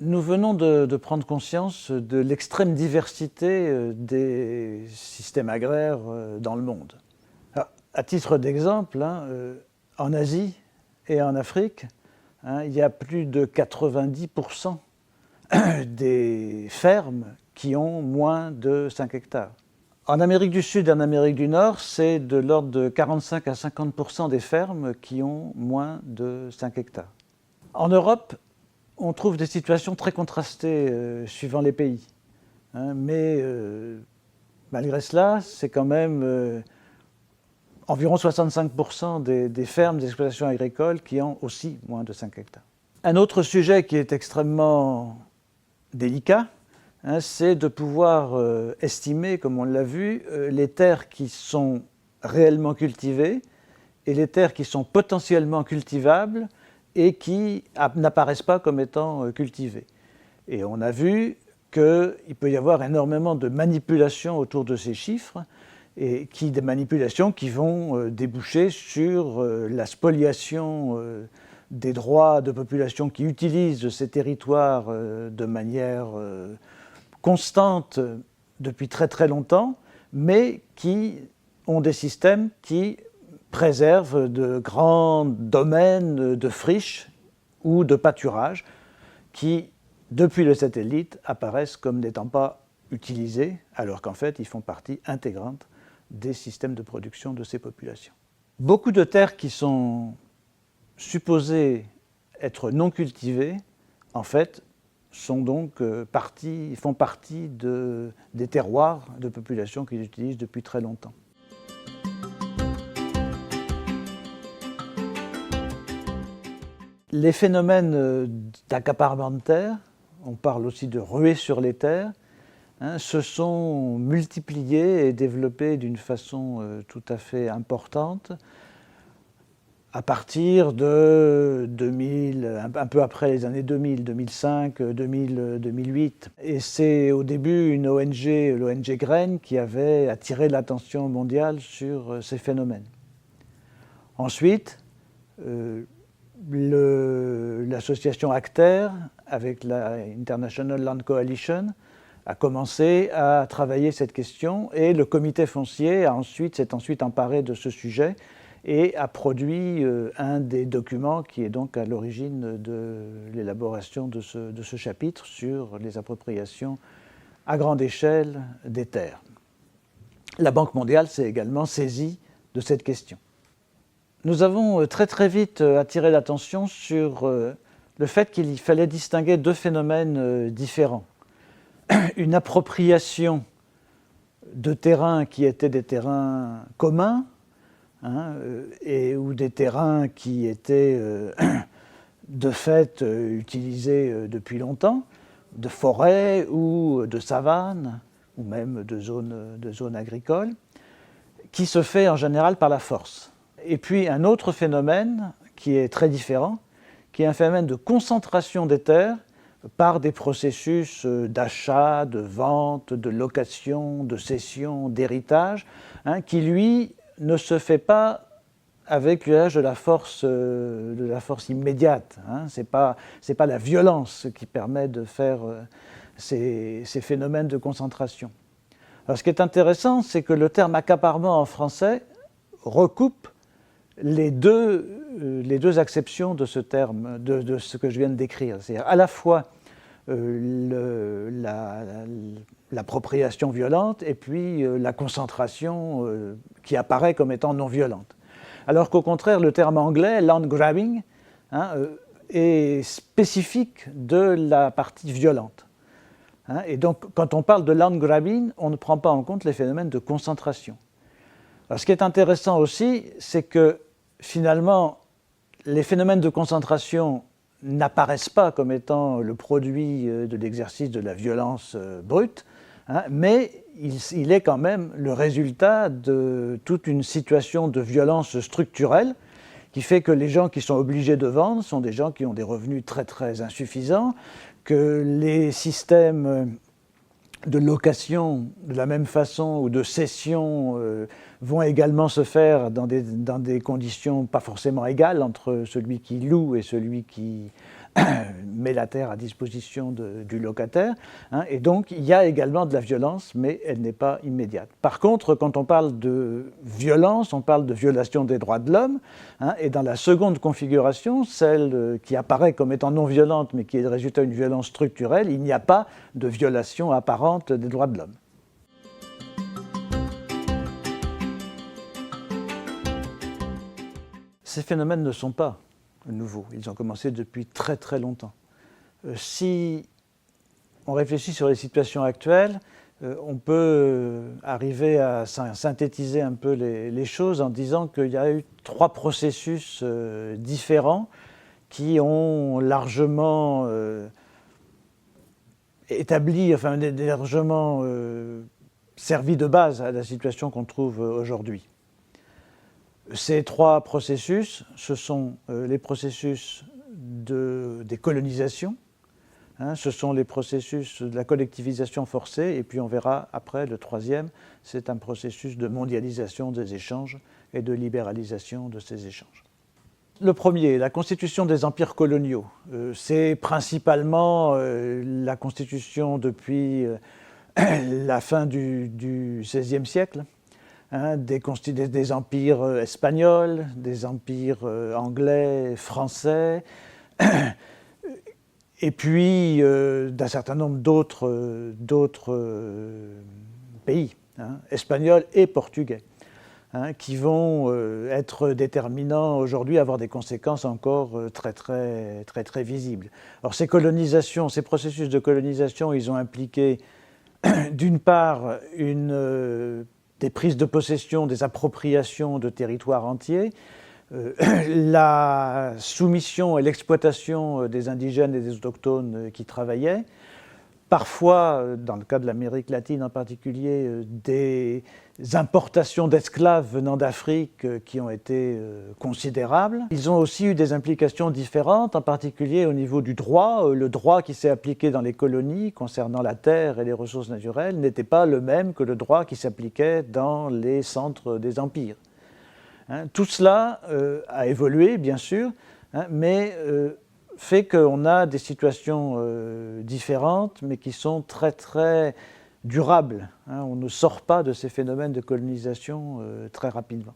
Nous venons de prendre conscience de l'extrême diversité des systèmes agraires dans le monde. Alors, à titre d'exemple, en Asie et en Afrique, il y a plus de 90% des fermes qui ont moins de 5 hectares. En Amérique du Sud et en Amérique du Nord, c'est de l'ordre de 45 à 50% des fermes qui ont moins de 5 hectares. En Europe, on trouve des situations très contrastées suivant les pays. Mais malgré cela, c'est quand même environ 65% des fermes d'exploitation agricole qui ont aussi moins de 5 hectares. Un autre sujet qui est extrêmement délicat, c'est de pouvoir estimer, comme on l'a vu, les terres qui sont réellement cultivées et les terres qui sont potentiellement cultivables et qui n'apparaissent pas comme étant cultivées. Et on a vu qu'il peut y avoir énormément de manipulations autour de ces chiffres, et des manipulations qui vont déboucher sur la spoliation des droits de population qui utilisent ces territoires de manière constante depuis très très longtemps, mais qui ont des systèmes qui préservent de grands domaines de friches ou de pâturage qui, depuis le satellite, apparaissent comme n'étant pas utilisés, alors qu'en fait, ils font partie intégrante des systèmes de production de ces populations. Beaucoup de terres qui sont supposées être non cultivées, en fait, font partie des terroirs de populations qu'ils utilisent depuis très longtemps. Les phénomènes d'accaparement de terres, on parle aussi de ruée sur les terres, se sont multipliés et développés d'une façon tout à fait importante à partir de 2000, un peu après les années 2000, 2005, 2000, 2008. Et c'est au début une ONG, l'ONG Graines, qui avait attiré l'attention mondiale sur ces phénomènes. Ensuite, l'association ACTER, avec la International Land Coalition, a commencé à travailler cette question et le comité foncier s'est ensuite emparé de ce sujet et a produit un des documents qui est donc à l'origine de l'élaboration de ce chapitre sur les appropriations à grande échelle des terres. La Banque mondiale s'est également saisie de cette question. Nous avons très très vite attiré l'attention sur le fait qu'il fallait distinguer deux phénomènes différents. Une appropriation de terrains qui étaient des terrains communs, ou des terrains qui étaient de fait utilisés depuis longtemps, de forêts ou de savanes, ou même de zones agricoles, qui se fait en général par la force. Et puis un autre phénomène qui est très différent, qui est un phénomène de concentration des terres par des processus d'achat, de vente, de location, de cession, d'héritage, qui lui ne se fait pas avec l'usage de la force immédiate. Ce n'est pas la violence qui permet de faire ces phénomènes de concentration. Alors ce qui est intéressant, c'est que le terme accaparement en français recoupe les deux acceptions de ce terme, de ce que je viens de décrire. C'est-à-dire à la fois l'appropriation violente et puis la concentration qui apparaît comme étant non violente. Alors qu'au contraire, le terme anglais, land grabbing, est spécifique de la partie violente. Et donc, quand on parle de land grabbing, on ne prend pas en compte les phénomènes de concentration. Alors, ce qui est intéressant aussi, c'est que finalement, les phénomènes de concentration n'apparaissent pas comme étant le produit de l'exercice de la violence brute, mais il est quand même le résultat de toute une situation de violence structurelle qui fait que les gens qui sont obligés de vendre sont des gens qui ont des revenus très très insuffisants, que les systèmes de location de la même façon ou de cession vont également se faire dans des conditions pas forcément égales entre celui qui loue et celui qui met la terre à disposition du locataire. Et donc, il y a également de la violence, mais elle n'est pas immédiate. Par contre, quand on parle de violence, on parle de violation des droits de l'homme. Et dans la seconde configuration, celle qui apparaît comme étant non violente, mais qui est le résultat d'une violence structurelle, il n'y a pas de violation apparente des droits de l'homme. Ces phénomènes ne sont pas nouveaux, ils ont commencé depuis très très longtemps. Si on réfléchit sur les situations actuelles, on peut arriver à synthétiser un peu les choses en disant qu'il y a eu 3 processus différents qui ont largement établi, enfin largement servi de base à la situation qu'on trouve aujourd'hui. Ces 3 processus, ce sont les processus des colonisations, ce sont les processus de la collectivisation forcée, et puis on verra après, le 3e, c'est un processus de mondialisation des échanges et de libéralisation de ces échanges. Le premier, la constitution des empires coloniaux, c'est principalement la constitution depuis la fin du XVIe siècle, des empires espagnols, des empires anglais, français, et puis d'un certain nombre d'autres pays, espagnols et portugais, qui vont être déterminants aujourd'hui, avoir des conséquences encore très visibles. Alors ces colonisations, ces processus de colonisation, ils ont impliqué d'une part des prises de possession, des appropriations de territoires entiers, la soumission et l'exploitation des indigènes et des autochtones qui travaillaient, parfois, dans le cas de l'Amérique latine en particulier, des importations d'esclaves venant d'Afrique qui ont été considérables. Ils ont aussi eu des implications différentes, en particulier au niveau du droit. Le droit qui s'est appliqué dans les colonies concernant la terre et les ressources naturelles n'était pas le même que le droit qui s'appliquait dans les centres des empires. Tout cela a évolué, bien sûr, mais fait qu'on a des situations différentes, mais qui sont très durables. On ne sort pas de ces phénomènes de colonisation très rapidement.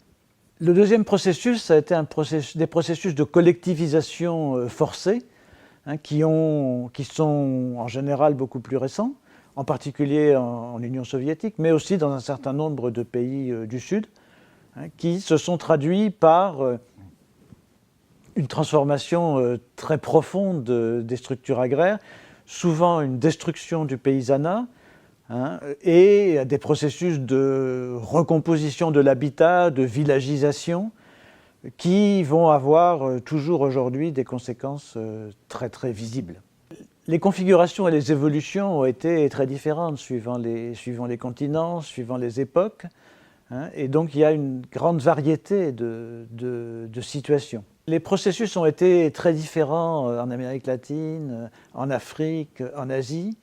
Le deuxième processus, ça a été des processus de collectivisation forcée, qui sont en général beaucoup plus récents, en particulier en Union soviétique, mais aussi dans un certain nombre de pays du Sud, qui se sont traduits par une transformation très profonde des structures agraires, souvent une destruction du paysanat, et des processus de recomposition de l'habitat, de villagisation, qui vont avoir toujours aujourd'hui des conséquences très visibles. Les configurations et les évolutions ont été très différentes suivant les continents, suivant les époques, et donc il y a une grande variété de situations. Les processus ont été très différents en Amérique latine, en Afrique, en Asie.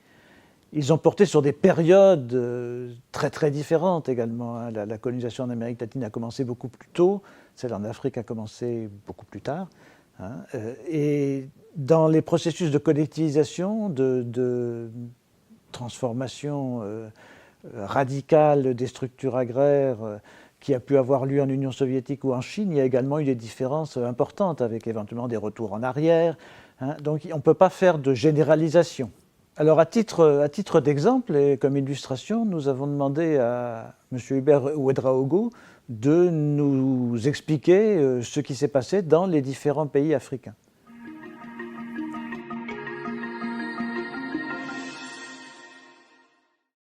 Ils ont porté sur des périodes très différentes également. La colonisation en Amérique latine a commencé beaucoup plus tôt, celle en Afrique a commencé beaucoup plus tard. Et dans les processus de collectivisation, de transformation radicale des structures agraires qui a pu avoir lieu en Union soviétique ou en Chine, il y a également eu des différences importantes avec éventuellement des retours en arrière. Donc on ne peut pas faire de généralisation. Alors à titre d'exemple et comme illustration, nous avons demandé à M. Hubert Ouedraogo de nous expliquer ce qui s'est passé dans les différents pays africains.